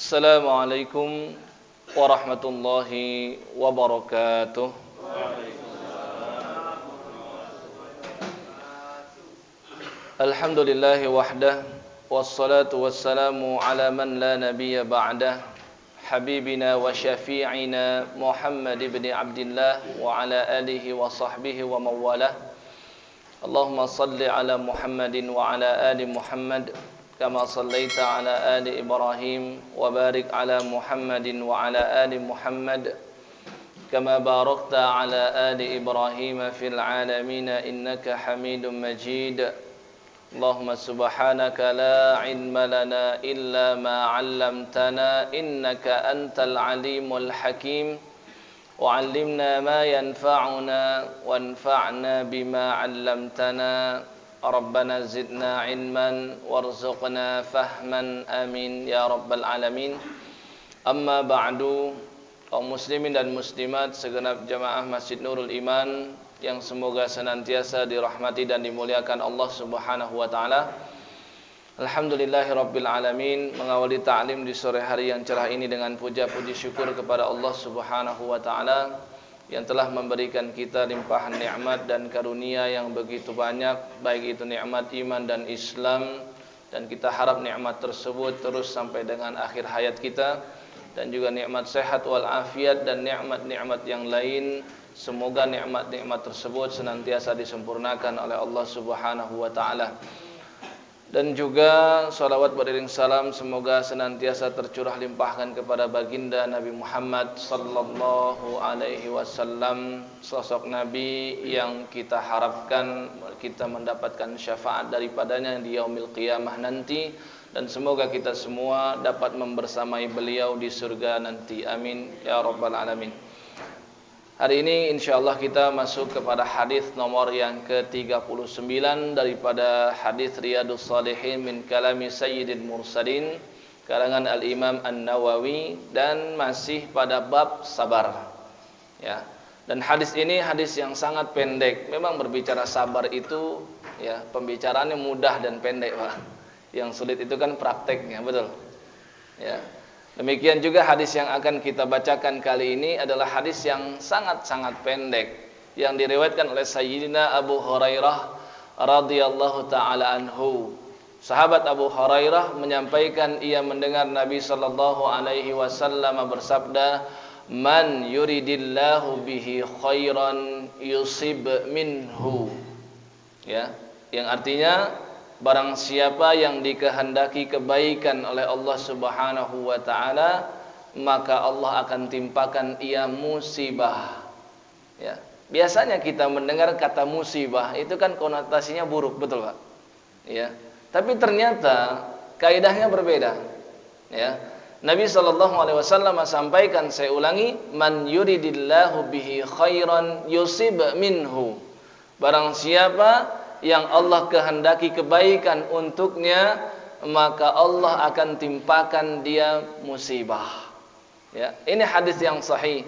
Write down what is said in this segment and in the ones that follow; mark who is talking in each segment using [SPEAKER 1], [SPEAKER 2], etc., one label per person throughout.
[SPEAKER 1] Assalamualaikum warahmatullahi wabarakatuh. Alhamdulillahi wahdah, wassalatu wassalamu ala man la nabiyya ba'dah, habibina wa syafi'ina Muhammad ibn Abdillah wa ala alihi wa sahbihi wa mawalah. Allahumma salli ala Muhammadin wa ala ali Muhammad kama sallaita ala ali Ibrahim wa barik ala Muhammadin wa ala ali Muhammad kama barakta ala ali Ibrahim fil alamin innaka Hamidum Majid. Allahumma subhanaka la ilma lana illa ma 'allamtana innaka antal alimul hakim wa 'allimna ma yanfa'una wanfa'na bima 'allamtana. Rabbana zidna ilman warzuqna fahman amin ya rabbal alamin. Amma ba'du, kaum muslimin dan muslimat segenap jamaah Masjid Nurul Iman yang semoga senantiasa dirahmati dan dimuliakan Allah Subhanahu wa taala. Alhamdulillahirabbil alamin, mengawali ta'lim di sore hari yang cerah ini dengan puja-puji syukur kepada Allah Subhanahu wa taala yang telah memberikan kita limpahan nikmat dan karunia yang begitu banyak, baik itu nikmat iman dan Islam, dan kita harap nikmat tersebut terus sampai dengan akhir hayat kita, dan juga nikmat sehat wal afiat dan nikmat-nikmat yang lain. Semoga nikmat-nikmat tersebut senantiasa disempurnakan oleh Allah Subhanahu wa taala. Dan juga salawat beriring salam semoga senantiasa tercurah limpahkan kepada baginda Nabi Muhammad sallallahu alaihi wasallam, sosok nabi yang kita harapkan kita mendapatkan syafaat daripadanya di yaumil qiyamah nanti, dan semoga kita semua dapat membersamai beliau di surga nanti. Amin ya rabbal alamin. Hari ini insyaallah kita masuk kepada hadis nomor yang ke-39 daripada hadis Riyadhus Shalihin min kalami Sayyidil Mursalin karangan Al-Imam An-Nawawi, dan masih pada bab sabar. Ya. Dan hadis ini hadis yang sangat pendek. Memang berbicara sabar itu ya pembicaraannya mudah dan pendek, Pak. Yang sulit itu kan prakteknya, betul. Ya. Demikian juga hadis yang akan kita bacakan kali ini adalah hadis yang sangat-sangat pendek yang diriwayatkan oleh Sayyidina Abu Hurairah radhiyallahu taala anhu. Sahabat Abu Hurairah menyampaikan ia mendengar Nabi sallallahu alaihi wasallam bersabda, "Man yuridillahu bihi khairan yusib minhu." Ya, yang artinya barang siapa yang dikehendaki kebaikan oleh Allah Subhanahu wa taala, maka Allah akan timpakan ia musibah. Ya. Biasanya kita mendengar kata musibah itu kan konotasinya buruk, betul Pak? Ya. Tapi ternyata kaidahnya berbeda. Ya. Nabi sallallahu alaihi wasallam sampaikan, saya ulangi, man yuridillahu bihi khairan yusib minhu. Barang siapa yang Allah kehendaki kebaikan untuknya, maka Allah akan timpakan dia musibah. Ya, ini hadis yang sahih.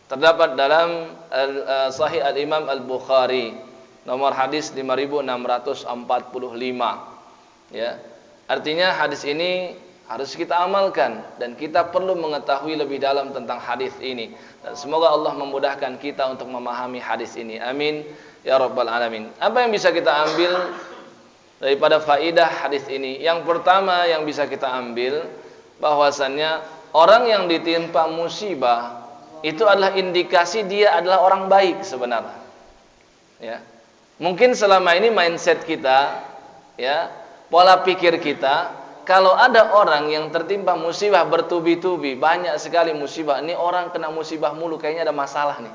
[SPEAKER 1] Terdapat dalam Sahih Al-Imam Al-Bukhari, nomor hadis 5645. Ya. Artinya hadis ini harus kita amalkan dan kita perlu mengetahui lebih dalam tentang hadis ini. Dan semoga Allah memudahkan kita untuk memahami hadis ini. Amin ya rabbal alamin. Apa yang bisa kita ambil daripada faidah hadis ini? Yang pertama yang bisa kita ambil bahwasannya orang yang ditimpa musibah itu adalah indikasi dia adalah orang baik sebenarnya. Ya. Mungkin selama ini mindset kita, ya, pola pikir kita, kalau ada orang yang tertimpa musibah bertubi-tubi, banyak sekali musibah, ini orang kena musibah mulu, kayaknya ada masalah nih.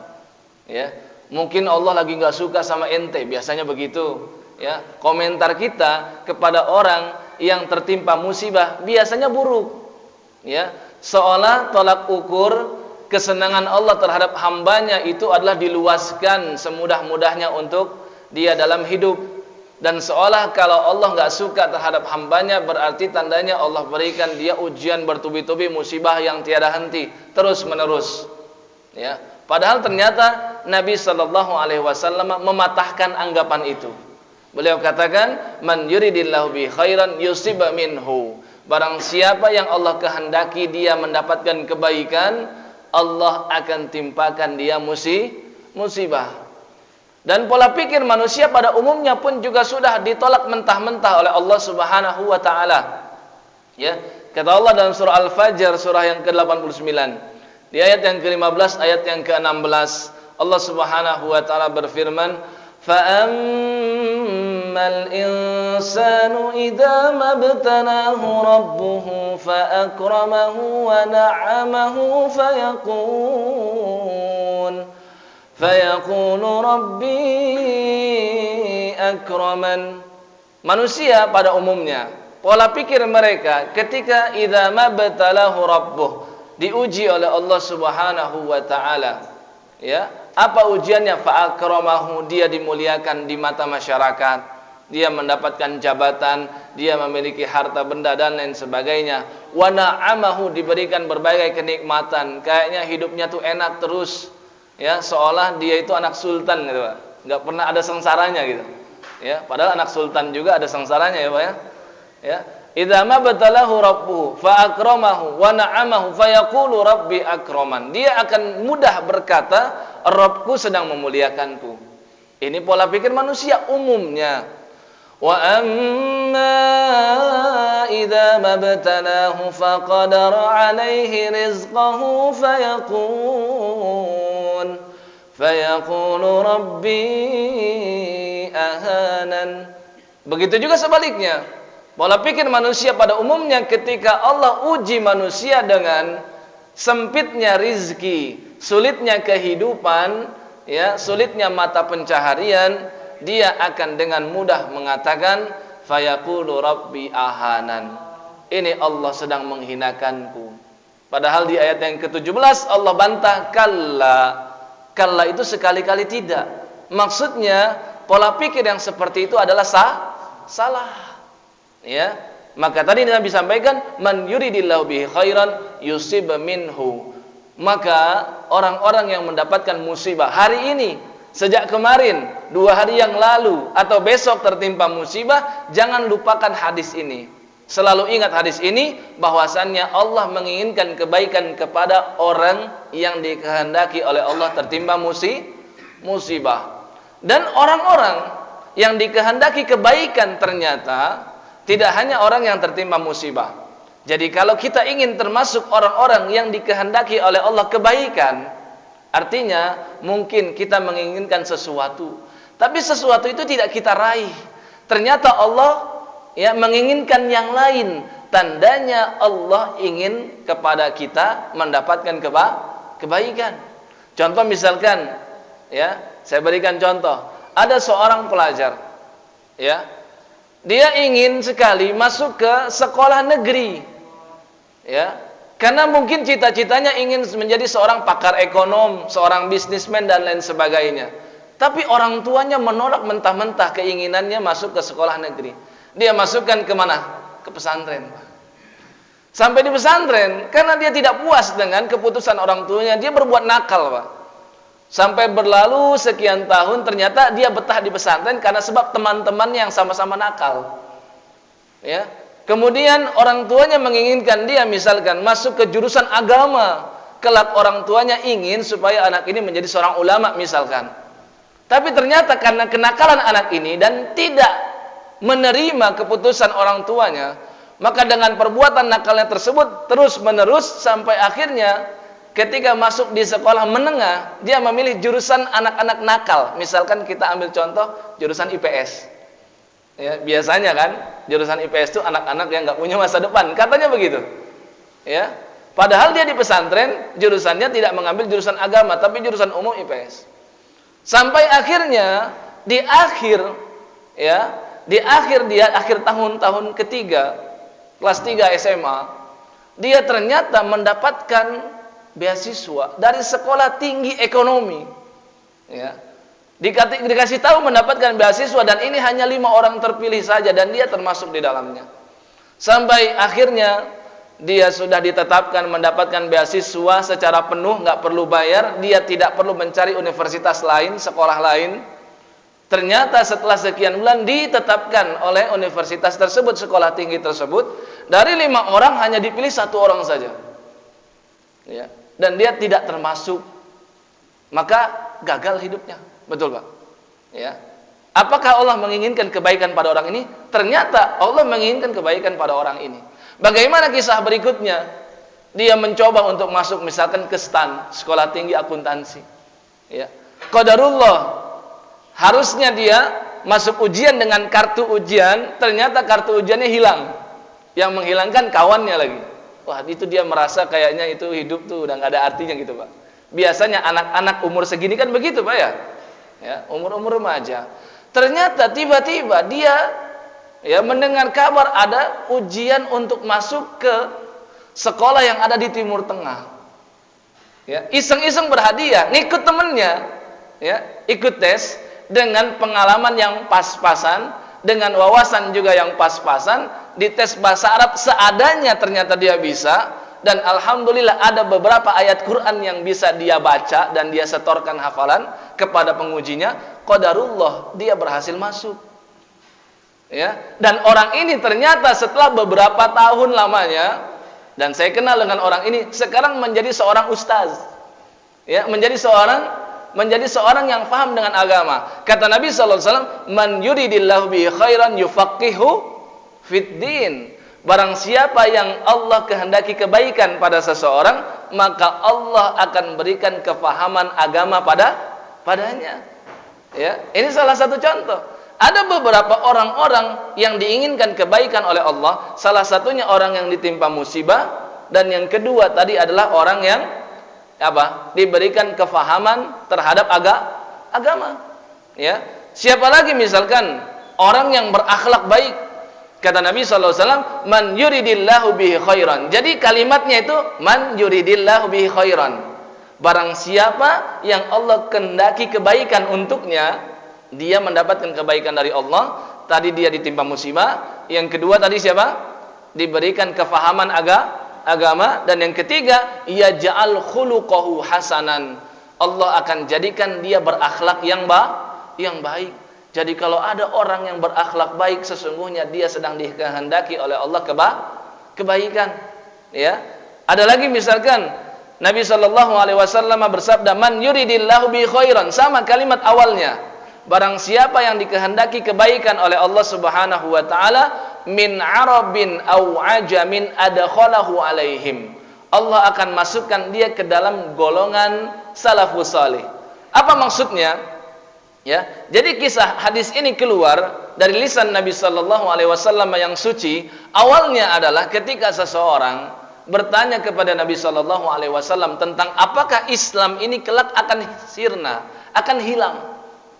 [SPEAKER 1] Ya. Mungkin Allah lagi nggak suka sama ente, biasanya begitu. Ya, komentar kita kepada orang yang tertimpa musibah biasanya buruk. Ya, seolah tolak ukur kesenangan Allah terhadap hambanya itu adalah diluaskan semudah-mudahnya untuk dia dalam hidup. Dan seolah kalau Allah nggak suka terhadap hambanya, berarti tandanya Allah berikan dia ujian bertubi-tubi, musibah yang tiada henti, terus menerus. Ya. Padahal ternyata Nabi sallallahu alaihi wasallam mematahkan anggapan itu. Beliau katakan, "Man yuridillahu bi khairan yusib minhu." Barang siapa yang Allah kehendaki dia mendapatkan kebaikan, Allah akan timpakan dia musibah. Dan pola pikir manusia pada umumnya pun juga sudah ditolak mentah-mentah oleh Allah Subhanahu wa taala. Ya, kata Allah dalam surah Al-Fajr surah yang ke-89. Di ayat yang ke-15, ayat yang ke-16, Allah Subhanahu wa taala berfirman, فَأَمَّا الْإِنسَانُ إِذَا مَا ابْتَلَاهُ رَبُّهُ فَأَكْرَمَهُ وَنَعَّمَهُ فَيَقُولُ رَبِّي أَكْرَمَنِ. Manusia pada umumnya, pola pikir mereka ketika idza mabtalahu rabbuh, diuji oleh Allah Subhanahu wa taala, ya, apa ujiannya? Fa akramahu, dia dimuliakan di mata masyarakat, dia mendapatkan jabatan, dia memiliki harta benda dan lain sebagainya. Wa na'amahu, diberikan berbagai kenikmatan, kayaknya hidupnya tuh enak terus, ya, seolah dia itu anak sultan gitu, Pak. Enggak pernah ada sengsaranya gitu. Ya, padahal anak sultan juga ada sengsaranya ya, Pak ya. Ya, idza mabtalahu rabbuhu fa akramahu wa na'amahu fayaqulu rabbi akraman. Dia akan mudah berkata, Rabbku sedang memuliakanku. Ini pola pikir manusia umumnya. Wa amma idza mabtalahu faqadara alaihi rizqahu fayaqulu rabbi ahanan. Begitu juga sebaliknya. Pola pikir manusia pada umumnya ketika Allah uji manusia dengan sempitnya rizki, sulitnya kehidupan, ya, sulitnya mata pencaharian, dia akan dengan mudah mengatakan fayaqulu rabbi ahanan. Ini Allah sedang menghinakanku. Padahal di ayat yang ke-17 Allah bantah, kalla. Kalla itu sekali-kali tidak. Maksudnya pola pikir yang seperti itu adalah salah. Ya, maka tadi Nabi sampaikan, man yuridillahu bihi khairan yusib minhu. Maka orang-orang yang mendapatkan musibah hari ini, sejak kemarin, 2 hari yang lalu, atau besok tertimpa musibah, jangan lupakan hadis ini. Selalu ingat hadis ini, bahwasannya Allah menginginkan kebaikan kepada orang yang dikehendaki oleh Allah tertimpa musibah. Dan orang-orang yang dikehendaki kebaikan ternyata tidak hanya orang yang tertimpa musibah. Jadi kalau kita ingin termasuk orang-orang yang dikehendaki oleh Allah kebaikan, artinya mungkin kita menginginkan sesuatu, tapi sesuatu itu tidak kita raih. Ternyata Allah, ya, menginginkan yang lain. Tandanya Allah ingin kepada kita mendapatkan kebaikan. Contoh misalkan, ya, saya berikan contoh. Ada seorang pelajar, ya, dia ingin sekali masuk ke sekolah negeri, ya, karena mungkin cita-citanya ingin menjadi seorang pakar ekonom, seorang bisnismen dan lain sebagainya. Tapi orang tuanya menolak mentah-mentah keinginannya masuk ke sekolah negeri. Dia masukkan ke mana? Ke pesantren. Sampai di pesantren, karena dia tidak puas dengan keputusan orang tuanya, dia berbuat nakal, Pak. Sampai berlalu sekian tahun, ternyata dia betah di pesantren karena sebab teman-temannya yang sama-sama nakal. Ya. Kemudian orang tuanya menginginkan dia misalkan masuk ke jurusan agama. Kelak orang tuanya ingin supaya anak ini menjadi seorang ulama misalkan. Tapi ternyata karena kenakalan anak ini dan tidak menerima keputusan orang tuanya, maka dengan perbuatan nakalnya tersebut terus-menerus sampai akhirnya ketika masuk di sekolah menengah, dia memilih jurusan anak-anak nakal. Misalkan kita ambil contoh jurusan IPS. Ya, biasanya kan jurusan IPS itu anak-anak yang nggak punya masa depan, katanya begitu. Ya, padahal dia di pesantren jurusannya tidak mengambil jurusan agama, tapi jurusan umum IPS. Sampai akhirnya di akhir, ya, akhir tahun ketiga, kelas 3 SMA, dia ternyata mendapatkan beasiswa dari sekolah tinggi ekonomi, ya, dikasih tahu mendapatkan beasiswa, dan ini hanya 5 orang terpilih saja dan dia termasuk di dalamnya. Sampai akhirnya dia sudah ditetapkan mendapatkan beasiswa secara penuh, nggak perlu bayar, dia tidak perlu mencari universitas lain, sekolah lain, Ternyata setelah sekian bulan ditetapkan oleh universitas tersebut, sekolah tinggi tersebut, dari 5 orang hanya dipilih 1 orang saja. Ya, dan dia tidak termasuk, maka gagal hidupnya. Betul, Pak? Ya. Apakah Allah menginginkan kebaikan pada orang ini? Ternyata Allah menginginkan kebaikan pada orang ini. Bagaimana kisah berikutnya? Dia mencoba untuk masuk misalkan ke STAN, sekolah tinggi akuntansi. Ya. Qadarullah, harusnya dia masuk ujian dengan kartu ujian, ternyata kartu ujiannya hilang. Yang menghilangkan kawannya lagi. Wah, itu dia merasa kayaknya itu hidup tuh udah nggak ada artinya gitu, Pak. Biasanya anak-anak umur segini kan begitu, Pak, ya. Ya, umur-umur remaja. Ternyata tiba-tiba dia ya mendengar kabar ada ujian untuk masuk ke sekolah yang ada di Timur Tengah. Ya, iseng-iseng berhadiah, ngikut temennya, ya, ikut tes dengan pengalaman yang pas-pasan, dengan wawasan juga yang pas-pasan, di tes bahasa Arab seadanya ternyata dia bisa, dan alhamdulillah ada beberapa ayat Quran yang bisa dia baca dan dia setorkan hafalan kepada pengujinya. Qadarullah, dia berhasil masuk. Ya, dan orang ini ternyata setelah beberapa tahun lamanya, dan saya kenal dengan orang ini, sekarang menjadi seorang ustaz. Ya, menjadi seorang yang paham dengan agama. Kata Nabi sallallahu alaihi wasallam, "Man yuridillahu bihi khairan yufaqihu fid din." Barang siapa yang Allah kehendaki kebaikan pada seseorang, maka Allah akan berikan kefahaman agama padanya. Ya, ini salah satu contoh. Ada beberapa orang-orang yang diinginkan kebaikan oleh Allah, salah satunya orang yang ditimpa musibah, dan yang kedua tadi adalah orang yang diberikan kefahaman terhadap agama. Ya. Siapa lagi misalkan orang yang berakhlak baik. Kata Nabi sallallahu alaihi wasallam, "Man yuridillahu bihi khairan." Jadi kalimatnya itu man yuridillahu bihi khairan. Barang siapa yang Allah kehendaki kebaikan untuknya, dia mendapatkan kebaikan dari Allah. Tadi dia ditimpa musibah. Yang kedua tadi siapa? Diberikan kefahaman agama. Dan yang ketiga, yaj'al khuluquhu hasanan. Allah akan jadikan dia berakhlak yang baik. Jadi kalau ada orang yang berakhlak baik, sesungguhnya dia sedang dikehendaki oleh Allah kebaikan. Ya. Ada lagi misalkan Nabi sallallahu alaihi wasallam bersabda, "Man yuridillahu bi khairan." Sama kalimat awalnya. Barang siapa yang dikehendaki kebaikan oleh Allah Subhanahu wa taala, min arabin aw ajamin adkhalahu alaihim. Allah akan masukkan dia ke dalam golongan salafus salih. Apa maksudnya? Ya. Jadi kisah hadis ini keluar dari lisan Nabi sallallahu alaihi wasallam yang suci. Awalnya adalah ketika seseorang bertanya kepada Nabi sallallahu alaihi wasallam tentang apakah Islam ini kelak akan sirna, akan hilang.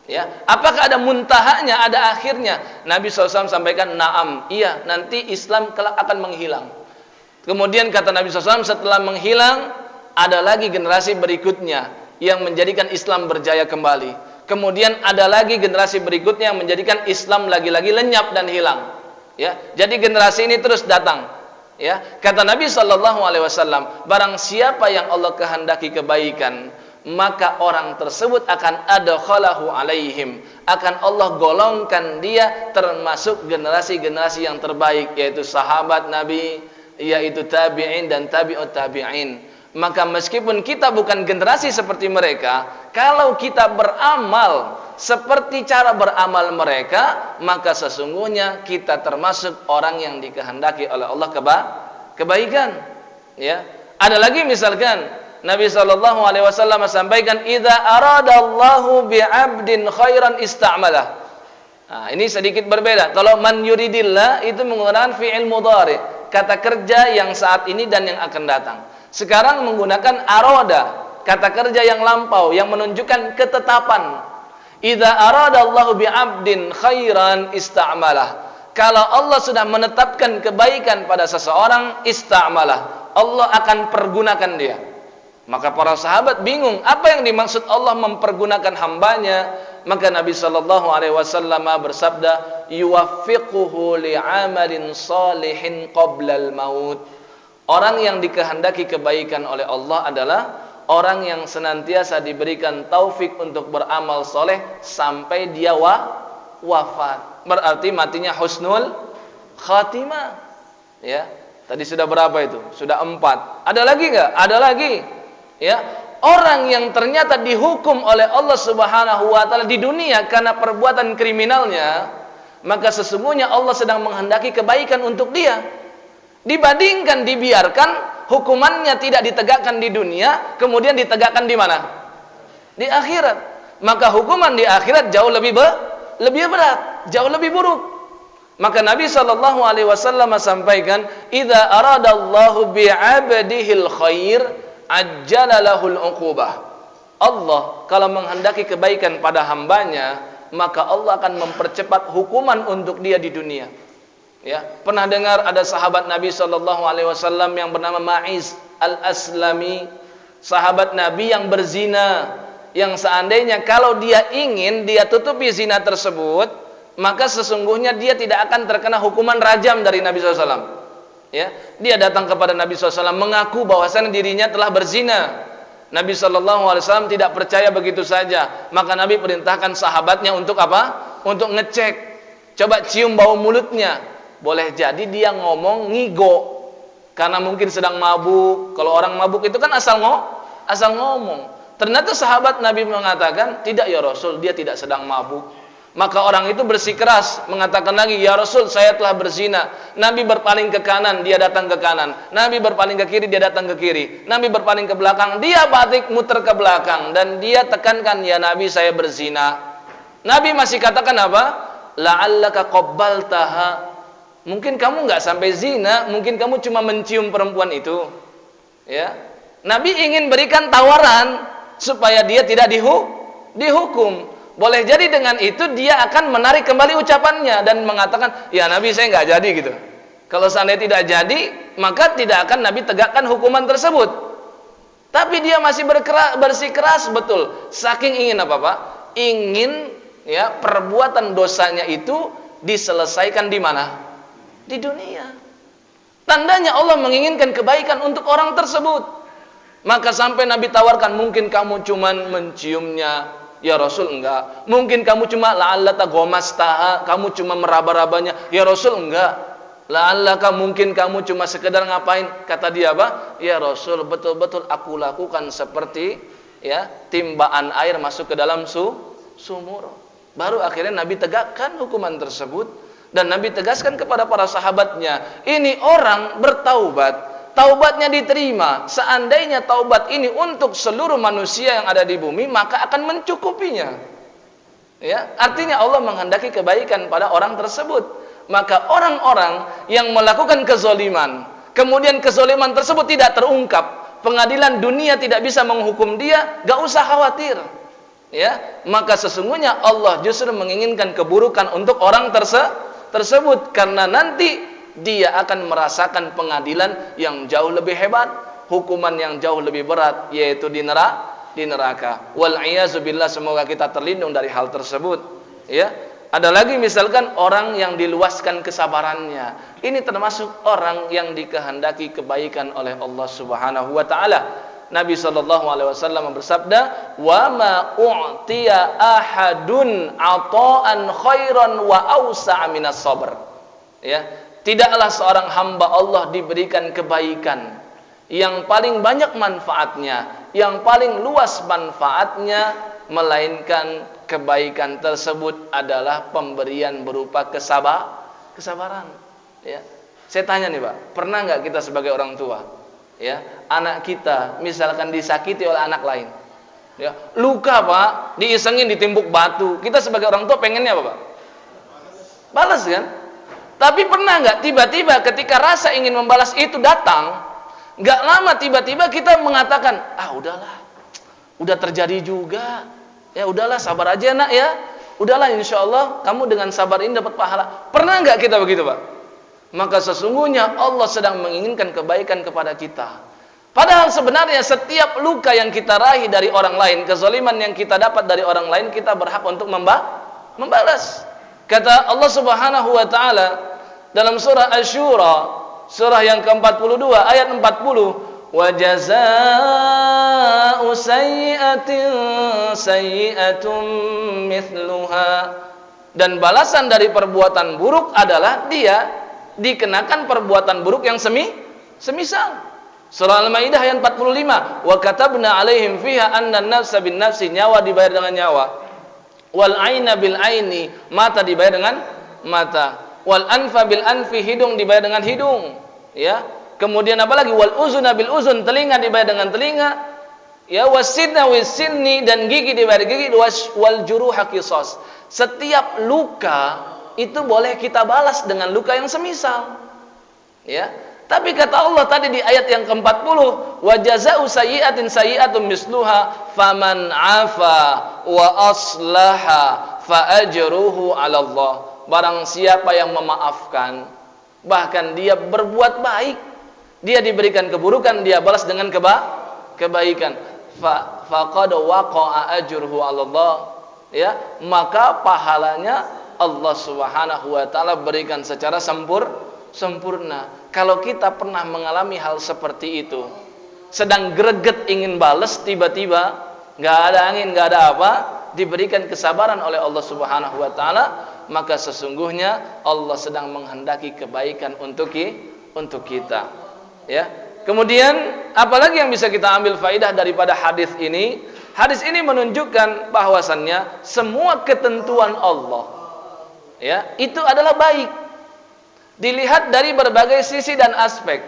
[SPEAKER 1] Ya, apakah ada muntahanya, ada akhirnya? Nabi SAW sampaikan, "Na'am, iya, nanti Islam kelak akan menghilang." Kemudian kata Nabi SAW, setelah menghilang, ada lagi generasi berikutnya yang menjadikan Islam berjaya kembali. Kemudian ada lagi generasi berikutnya yang menjadikan Islam lagi-lagi lenyap dan hilang. Ya, jadi generasi ini terus datang. Ya, kata Nabi sallallahu alaihi wasallam, barang siapa yang Allah kehendaki kebaikan, maka orang tersebut akan adkhalahu alaihim, akan Allah golongkan dia termasuk generasi-generasi yang terbaik, yaitu sahabat Nabi, yaitu tabi'in dan tabi'ut tabi'in. Maka meskipun kita bukan generasi seperti mereka, kalau kita beramal seperti cara beramal mereka, maka sesungguhnya kita termasuk orang yang dikehendaki oleh Allah kebaikan. Ya. Ada lagi misalkan Nabi sallallahu alaihi wasallam sampaikan, "Idza aradallahu bi'abdin khairan ista'malah." Nah, ini sedikit berbeda. Kalau man yuridillah itu menggunakan fi'il mudhari, kata kerja yang saat ini dan yang akan datang. Sekarang menggunakan arada, kata kerja yang lampau yang menunjukkan ketetapan. Idza aradallahu bi'abdin khairan ista'malah. Kalau Allah sudah menetapkan kebaikan pada seseorang, ista'malah, Allah akan pergunakan dia. Maka para sahabat bingung, apa yang dimaksud Allah mempergunakan hambanya? Maka Nabi sallallahu alaihi wasallam bersabda, yuwaffiquhu li'amalin salihin qabla al-maut. Orang yang dikehendaki kebaikan oleh Allah adalah orang yang senantiasa diberikan taufik untuk beramal soleh sampai dia wafat. Berarti matinya husnul khatimah. Ya, tadi sudah berapa itu? Sudah 4. Ada lagi nggak? Ada lagi. Ya, orang yang ternyata dihukum oleh Allah Subhanahu wa taala di dunia karena perbuatan kriminalnya, maka sesungguhnya Allah sedang menghendaki kebaikan untuk dia. Dibandingkan dibiarkan hukumannya tidak ditegakkan di dunia, kemudian ditegakkan di mana? Di akhirat. Maka hukuman di akhirat jauh lebih berat, jauh lebih buruk. Maka Nabi sallallahu alaihi wasallam sampaikan, "Idza aradallahu bi'abdihil khair, ajjala lahul 'uqubah." Allah kalau menghendaki kebaikan pada hambanya, maka Allah akan mempercepat hukuman untuk dia di dunia. Ya, pernah dengar ada sahabat Nabi sallallahu alaihi wasallam yang bernama Ma'iz al-Aslami, sahabat Nabi yang berzina, yang seandainya kalau dia ingin dia tutupi zina tersebut, maka sesungguhnya dia tidak akan terkena hukuman rajam dari Nabi sallallahu alaihi wasallam. Ya, dia datang kepada Nabi sallallahu alaihi wasallam mengaku bahwasanya dirinya telah berzina. Nabi sallallahu alaihi wasallam tidak percaya begitu saja, maka Nabi perintahkan sahabatnya untuk apa? Untuk ngecek. Coba cium bau mulutnya. Boleh jadi dia ngomong ngigo karena mungkin sedang mabuk. Kalau orang mabuk itu kan asal ngomong. Ternyata sahabat Nabi mengatakan, "Tidak ya Rasul, dia tidak sedang mabuk." Maka orang itu bersikeras mengatakan lagi, "Ya Rasul, saya telah berzina." Nabi berpaling ke kanan, dia datang ke kanan. Nabi berpaling ke kiri, dia datang ke kiri. Nabi berpaling ke belakang, dia balik muter ke belakang dan dia tekankan, "Ya Nabi, saya berzina." Nabi masih katakan apa? "La'allaka qabbaltaha." Mungkin kamu nggak sampai zina, mungkin kamu cuma mencium perempuan itu. Ya, Nabi ingin berikan tawaran supaya dia tidak dihukum. Boleh jadi dengan itu dia akan menarik kembali ucapannya dan mengatakan, "Ya Nabi, saya nggak jadi," gitu. Kalau seandainya tidak jadi, maka tidak akan Nabi tegakkan hukuman tersebut. Tapi dia masih bersikeras betul. Saking ingin apa Pak? Ingin ya perbuatan dosanya itu diselesaikan di mana? Di dunia. Tandanya Allah menginginkan kebaikan untuk orang tersebut. Maka sampai Nabi tawarkan, "Mungkin kamu cuman menciumnya." Ya Rasul, enggak. "Mungkin kamu cuma la'allata gomastaha," kamu cuma meraba-rabanya. Ya Rasul, enggak. "La'allaka," mungkin kamu cuma sekedar ngapain? Kata dia apa? Ya Rasul, betul-betul aku lakukan seperti ya timbaan air masuk ke dalam sumur. Baru akhirnya Nabi tegakkan hukuman tersebut. Dan Nabi tegaskan kepada para sahabatnya, ini orang bertaubat, taubatnya diterima. Seandainya taubat ini untuk seluruh manusia yang ada di bumi, maka akan mencukupinya. Ya, artinya Allah menghendaki kebaikan pada orang tersebut. Maka orang-orang yang melakukan kezoliman, kemudian kezoliman tersebut tidak terungkap, pengadilan dunia tidak bisa menghukum dia, gak usah khawatir. Ya, maka sesungguhnya Allah justru menginginkan keburukan untuk orang tersebut karena nanti dia akan merasakan pengadilan yang jauh lebih hebat, hukuman yang jauh lebih berat, yaitu di neraka. Wal a'yazu billah, semoga kita terlindung dari hal tersebut. Ya, ada lagi misalkan orang yang diluaskan kesabarannya. Ini termasuk orang yang dikehendaki kebaikan oleh Allah Subhanahu wa taala. Nabi sallallahu alaihi wasallam bersabda, "Wa ma u'tiya ahadun 'ata'an khairan wa awsa'a minas sabr." Ya, tidaklah seorang hamba Allah diberikan kebaikan yang paling banyak manfaatnya, yang paling luas manfaatnya, melainkan kebaikan tersebut adalah pemberian berupa kesabaran. Ya. Saya tanya nih Pak, pernah nggak kita sebagai orang tua, ya, anak kita misalkan disakiti oleh anak lain, ya, luka Pak, diisengin, ditimbuk batu, kita sebagai orang tua pengennya apa Pak? Balas kan? Tapi pernah nggak tiba-tiba ketika rasa ingin membalas itu datang, nggak lama tiba-tiba kita mengatakan, "Ah udahlah, udah terjadi juga, ya udahlah sabar aja nak ya, udahlah insya Allah kamu dengan sabar ini dapat pahala." Pernah nggak kita begitu Pak? Maka sesungguhnya Allah sedang menginginkan kebaikan kepada kita. Padahal sebenarnya setiap luka yang kita raih dari orang lain, kezaliman yang kita dapat dari orang lain, kita berhak untuk membalas. Kata Allah Subhanahu wa taala dalam surah Asy-Syura, surah yang ke-42 ayat 40, wa jazaa'u sayyi'atin sayyi'atun mithluha. Dan balasan dari perbuatan buruk adalah dia dikenakan perbuatan buruk yang semisal. Surah Al-Maidah ayat 45, wa katabna 'alaihim fiha anna an-nafsa bin-nafsi, nyawa dibayar dengan nyawa, wal 'aina bil 'aini, mata dibayar dengan mata, wal anfa bil anfi, hidung dibayar dengan hidung, ya. Kemudian apa lagi? Wal uzuna bil uzun, telinga dibayar dengan telinga, ya, wasidna wisinni, dan gigi dibayar gigi, wal juruha qisas. Setiap luka itu boleh kita balas dengan luka yang semisal, ya. Tapi kata Allah tadi di ayat yang ke-40, wa jazaa'u sayyi'atin sayyi'atun misluha faman 'afa wa aslaha fa ajruhu 'ala Allah. Barang siapa yang memaafkan, bahkan dia berbuat baik, dia diberikan keburukan, dia balas dengan kebaikan, faqad waqa'a ajruhu 'ala Allah, ya, maka pahalanya Allah Subhanahu wa taala berikan secara sempurna. Kalau kita pernah mengalami hal seperti itu, sedang greget ingin balas, tiba-tiba nggak ada angin, nggak ada apa, diberikan kesabaran oleh Allah Subhanahu wa taala, maka sesungguhnya Allah sedang menghendaki kebaikan untuk kita, ya. Kemudian apalagi yang bisa kita ambil faidah daripada hadis ini? Hadis ini menunjukkan bahwasannya semua ketentuan Allah, ya, itu adalah baik. Dilihat dari berbagai sisi dan aspek.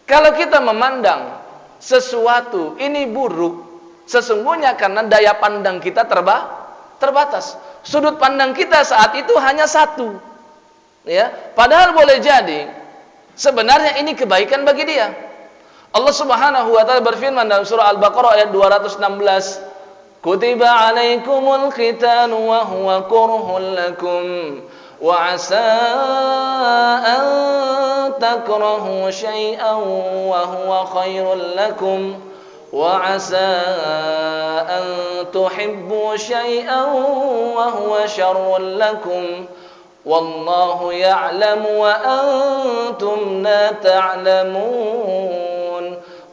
[SPEAKER 1] Kalau kita memandang sesuatu ini buruk, sesungguhnya karena daya pandang kita terbatas. Sudut pandang kita saat itu hanya satu, ya. Padahal boleh jadi sebenarnya ini kebaikan bagi dia. Allah Subhanahu wa taala berfirman dalam surah Al-Baqarah ayat 216, kutiba alaikumul qitalu wa huwa kurhul lakum wa 'asa an takrahu syai'an wa huwa khairul lakum wa 'asa an tuhibbu syai'an wa huwa syarrul lakum wallahu ya'lamu wa antum la ta'lamun.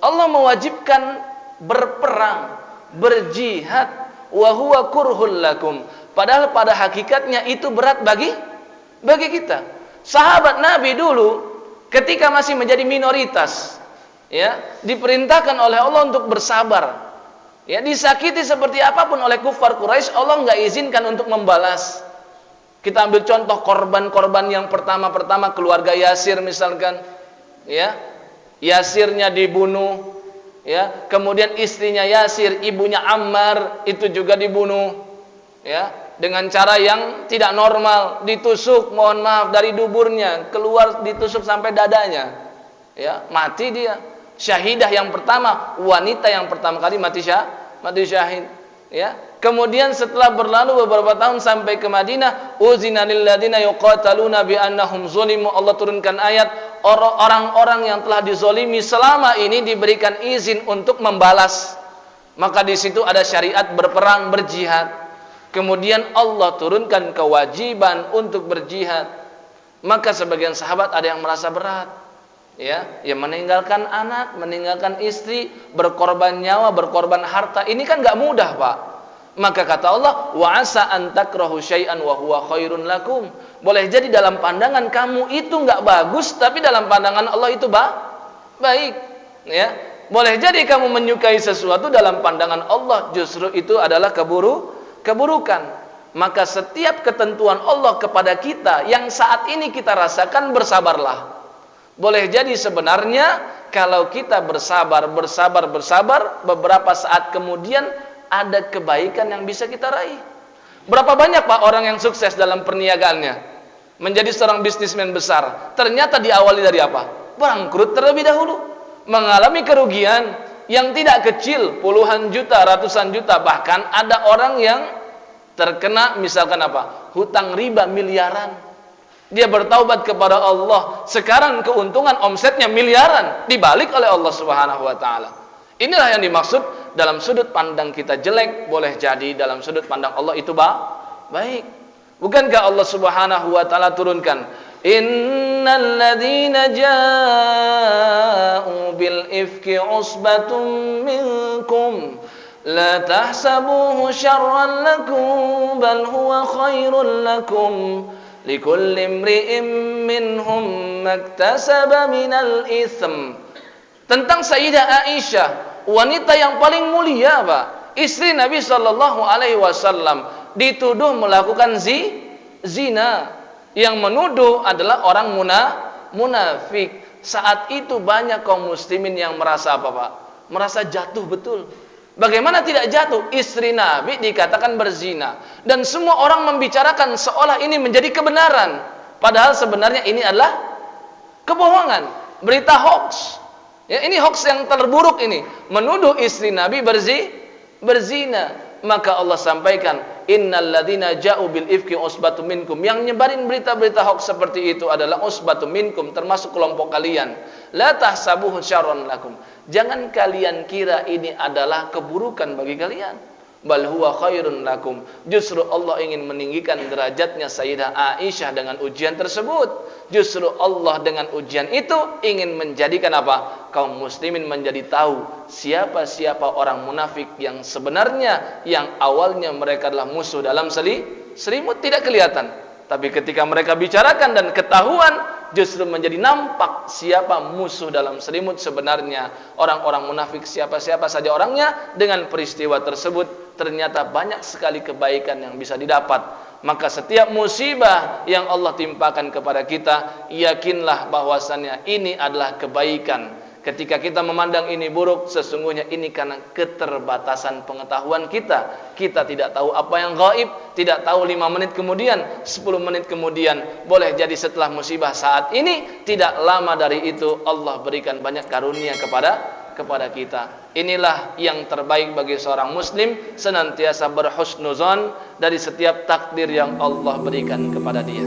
[SPEAKER 1] Allah mewajibkan berperang, berjihad, wa huwa kurhul lakum, padahal pada hakikatnya itu berat bagi kita. Sahabat Nabi dulu ketika masih menjadi minoritas, ya, diperintahkan oleh Allah untuk bersabar, ya, disakiti seperti apapun oleh kufar Quraisy, Allah nggak izinkan untuk membalas. Kita ambil contoh korban-korban yang pertama keluarga Yasir misalkan, ya, Yasirnya dibunuh, ya, kemudian istrinya Yasir, ibunya Ammar itu juga dibunuh, ya, dengan cara yang tidak normal, ditusuk, mohon maaf, dari duburnya keluar, ditusuk sampai dadanya, ya, mati dia. Syahidah yang pertama, wanita yang pertama kali mati syahid, ya. Kemudian setelah berlalu beberapa tahun sampai ke Madinah, uzina lil ladzina yuqataluna bi annahum zulimu, Allah turunkan ayat, orang-orang yang telah dizolimi selama ini diberikan izin untuk membalas. Maka di situ ada syariat berperang, berjihad. Kemudian Allah turunkan kewajiban untuk berjihad. Maka sebagian sahabat ada yang merasa berat, ya, meninggalkan anak, meninggalkan istri, berkorban nyawa, berkorban harta. Ini kan enggak mudah, Pak. Maka kata Allah, wa asa an takrahu syai'an wa huwa khairun lakum. Boleh jadi dalam pandangan kamu itu enggak bagus, tapi dalam pandangan Allah itu baik, ya. Boleh jadi kamu menyukai sesuatu, dalam pandangan Allah justru itu adalah keburukan. Maka setiap ketentuan Allah kepada kita yang saat ini kita rasakan, bersabarlah. Boleh jadi sebenarnya kalau kita bersabar, beberapa saat kemudian ada kebaikan yang bisa kita raih. Berapa banyak, Pak, orang yang sukses dalam perniagaannya, menjadi seorang bisnismen besar, ternyata diawali dari apa? Bangkrut terlebih dahulu, mengalami kerugian yang tidak kecil, puluhan juta, ratusan juta, bahkan ada orang yang terkena misalkan apa? Hutang riba miliaran. Dia bertaubat kepada Allah, sekarang keuntungan omsetnya miliaran, dibalik oleh Allah Subhanahu wa taala. Inilah yang dimaksud dalam sudut pandang kita jelek, boleh jadi dalam sudut pandang Allah itu baik. Bukankah Allah Subhanahu wa taala turunkan, Innal ladzina ja'u bil ifki usbatum minkum la tahsabuhu syarran lakum bal huwa khairul lakum likulli imri'in minhum maktasaba minal itsm. Tentang Sayyidah Aisyah, wanita yang paling mulia, Pak, istri Nabi sallallahu alaihi wasallam, dituduh melakukan zina. Yang menuduh adalah orang munafik. Saat itu banyak kaum muslimin yang merasa apa, Pak? Merasa jatuh betul. Bagaimana tidak jatuh? Istri Nabi dikatakan berzina dan semua orang membicarakan seolah ini menjadi kebenaran, padahal sebenarnya ini adalah kebohongan, berita hoax. Ya, ini hoax yang terburuk ini, menuduh istri Nabi berzina. Maka Allah sampaikan, innal ladzina ja'u bil ifki usbatum minkum. Yang nyebarin berita-berita hoax seperti itu adalah usbatum minkum, termasuk kelompok kalian. La tahsabuhu syarran lakum. Jangan kalian kira ini adalah keburukan bagi kalian. Bal huwa khairun lakum. Justru Allah ingin meninggikan derajatnya Sayyidah Aisyah dengan ujian tersebut. Justru Allah dengan ujian itu ingin menjadikan apa? Kaum muslimin menjadi tahu siapa-siapa orang munafik yang sebenarnya, yang awalnya mereka adalah musuh dalam selimut tidak kelihatan. Tapi ketika mereka bicarakan dan ketahuan, justru menjadi nampak siapa musuh dalam selimut sebenarnya. Orang-orang munafik siapa-siapa saja orangnya, dengan peristiwa tersebut ternyata banyak sekali kebaikan yang bisa didapat. Maka setiap musibah yang Allah timpakan kepada kita, yakinlah bahwasannya ini adalah kebaikan. Ketika kita memandang ini buruk, sesungguhnya ini karena keterbatasan pengetahuan kita. Kita tidak tahu apa yang gaib, tidak tahu 5 menit kemudian, 10 menit kemudian. Boleh jadi setelah musibah saat ini, tidak lama dari itu Allah berikan banyak karunia kepada kita. Inilah yang terbaik bagi seorang muslim, senantiasa berhusnuzon dari setiap takdir yang Allah berikan kepada dia.